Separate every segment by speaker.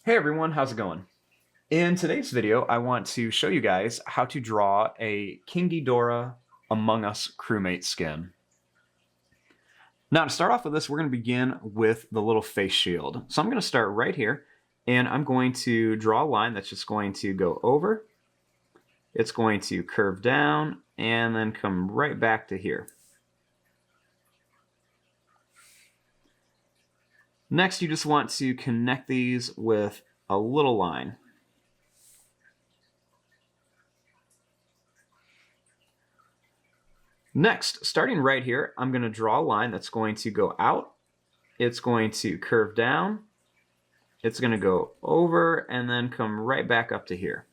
Speaker 1: Hey everyone, how's it going? In today's video, I want to show you guys how to draw a King Ghidorah Among Us crewmate skin. Now to start off with this, we're going to begin with the little face shield. So I'm going to start right here, and I'm going to draw a line that's just going to go over. It's going to curve down, and then come right back to here. Next, you just want to connect these with a little line. Next, starting right here, I'm going to draw a line that's going to go out. It's going to curve down. It's going to go over and then come right back up to here.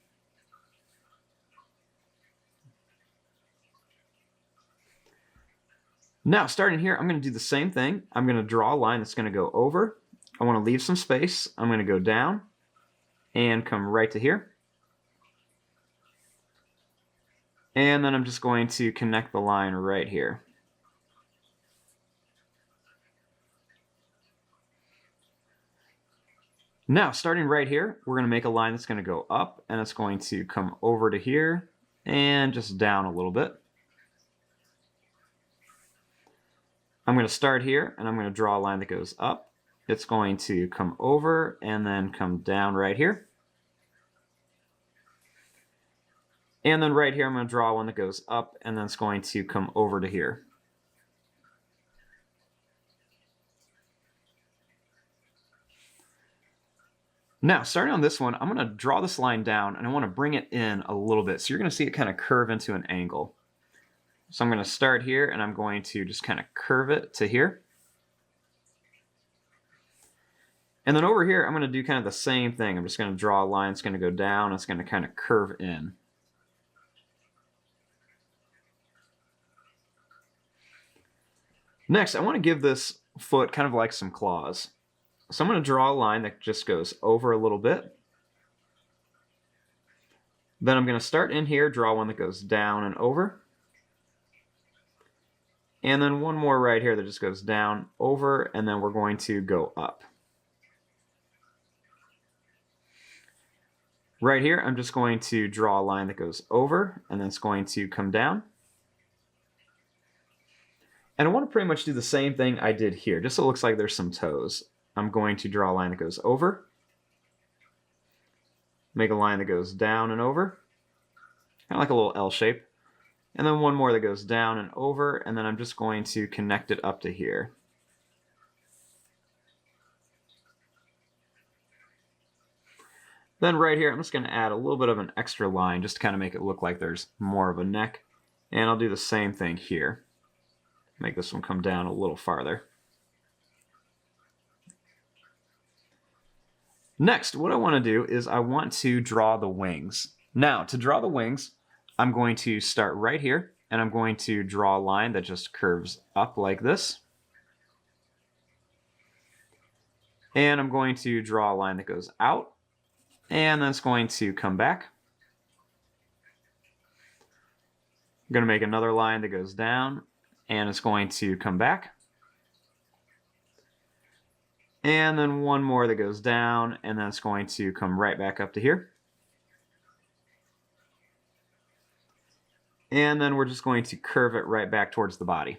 Speaker 1: Now, starting here, I'm going to do the same thing. I'm going to draw a line that's going to go over. I want to leave some space. I'm going to go down and come right to here. And then I'm just going to connect the line right here. Now, starting right here, we're going to make a line that's going to go up, and it's going to come over to here and just down a little bit. I'm going to start here, and I'm going to draw a line that goes up. It's going to come over and then come down right here. And then right here, I'm going to draw one that goes up, and then it's going to come over to here. Now, starting on this one, I'm going to draw this line down, and I want to bring it in a little bit. So you're going to see it kind of curve into an angle. So I'm going to start here, and I'm going to just kind of curve it to here. And then over here, I'm going to do kind of the same thing. I'm just going to draw a line. It's going to go down. It's going to kind of curve in. Next, I want to give this foot kind of like some claws. So I'm going to draw a line that just goes over a little bit. Then I'm going to start in here, draw one that goes down and over. And then one more right here that just goes down, over, and then we're going to go up. Right here, I'm just going to draw a line that goes over, and then it's going to come down. And I want to pretty much do the same thing I did here, just so it looks like there's some toes. I'm going to draw a line that goes over, make a line that goes down and over, kind of like a little L shape, and then one more that goes down and over, and then I'm just going to connect it up to here. Then right here, I'm just going to add a little bit of an extra line just to kind of make it look like there's more of a neck, and I'll do the same thing here. Make this one come down a little farther. Next, what I want to do is I want to draw the wings. Now, to draw the wings, I'm going to start right here, and I'm going to draw a line that just curves up like this. And I'm going to draw a line that goes out, and then it's going to come back. I'm going to make another line that goes down, and it's going to come back. And then one more that goes down, and then it's going to come right back up to here. And then we're just going to curve it right back towards the body.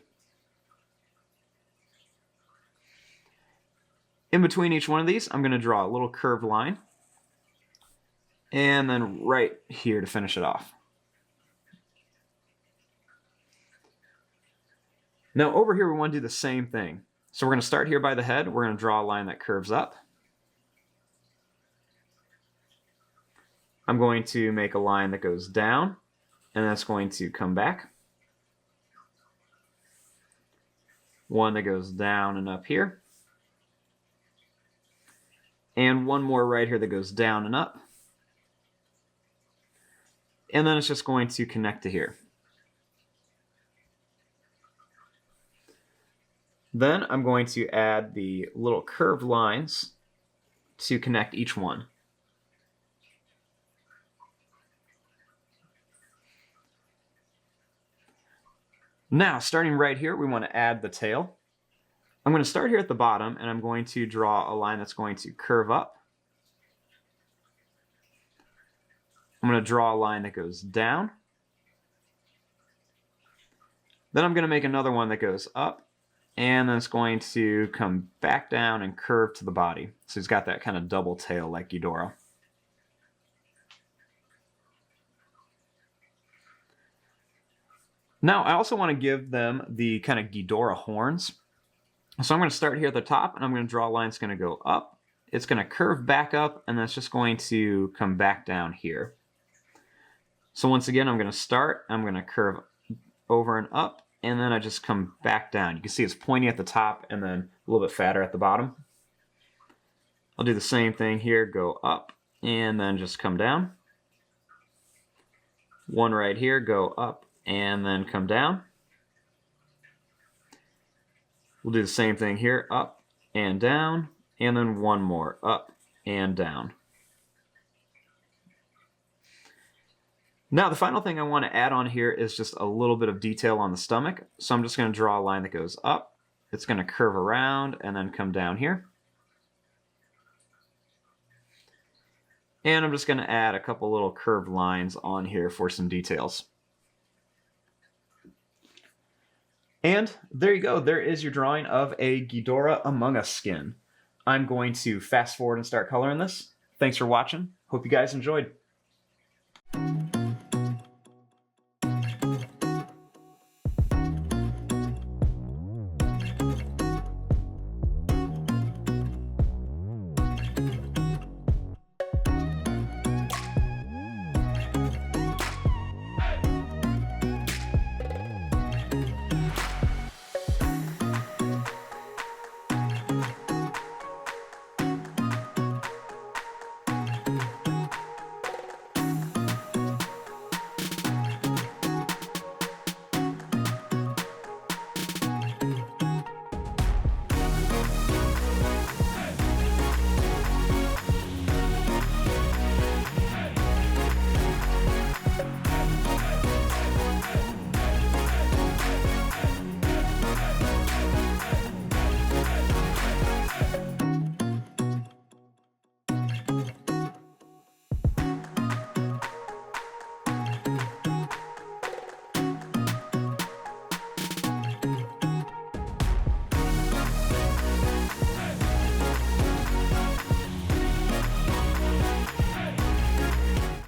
Speaker 1: In between each one of these, I'm going to draw a little curved line. And then right here to finish it off. Now over here, we want to do the same thing. So we're going to start here by the head. We're going to draw a line that curves up. I'm going to make a line that goes down, and that's going to come back. One that goes down and up here. And one more right here that goes down and up. And then it's just going to connect to here. Then I'm going to add the little curved lines to connect each one. Now, starting right here, we want to add the tail. I'm going to start here at the bottom, and I'm going to draw a line that's going to curve up. I'm going to draw a line that goes down. Then I'm going to make another one that goes up, and then it's going to come back down and curve to the body. So he's got that kind of double tail like Ghidorah. Now, I also want to give them the kind of Ghidorah horns. So I'm going to start here at the top, and I'm going to draw a line that's going to go up. It's going to curve back up, and then it's just going to come back down here. So once again, I'm going to start. I'm going to curve over and up, and then I just come back down. You can see it's pointy at the top and then a little bit fatter at the bottom. I'll do the same thing here, go up, and then just come down. One right here, go up, and then come down. We'll do the same thing here, up and down, and then one more, up and down. Now, the final thing I want to add on here is just a little bit of detail on the stomach. So I'm just going to draw a line that goes up. It's going to curve around and then come down here. And I'm just going to add a couple little curved lines on here for some details. And there you go. There is your drawing of a Ghidorah Among Us skin. I'm going to fast forward and start coloring this. Thanks for watching. Hope you guys enjoyed.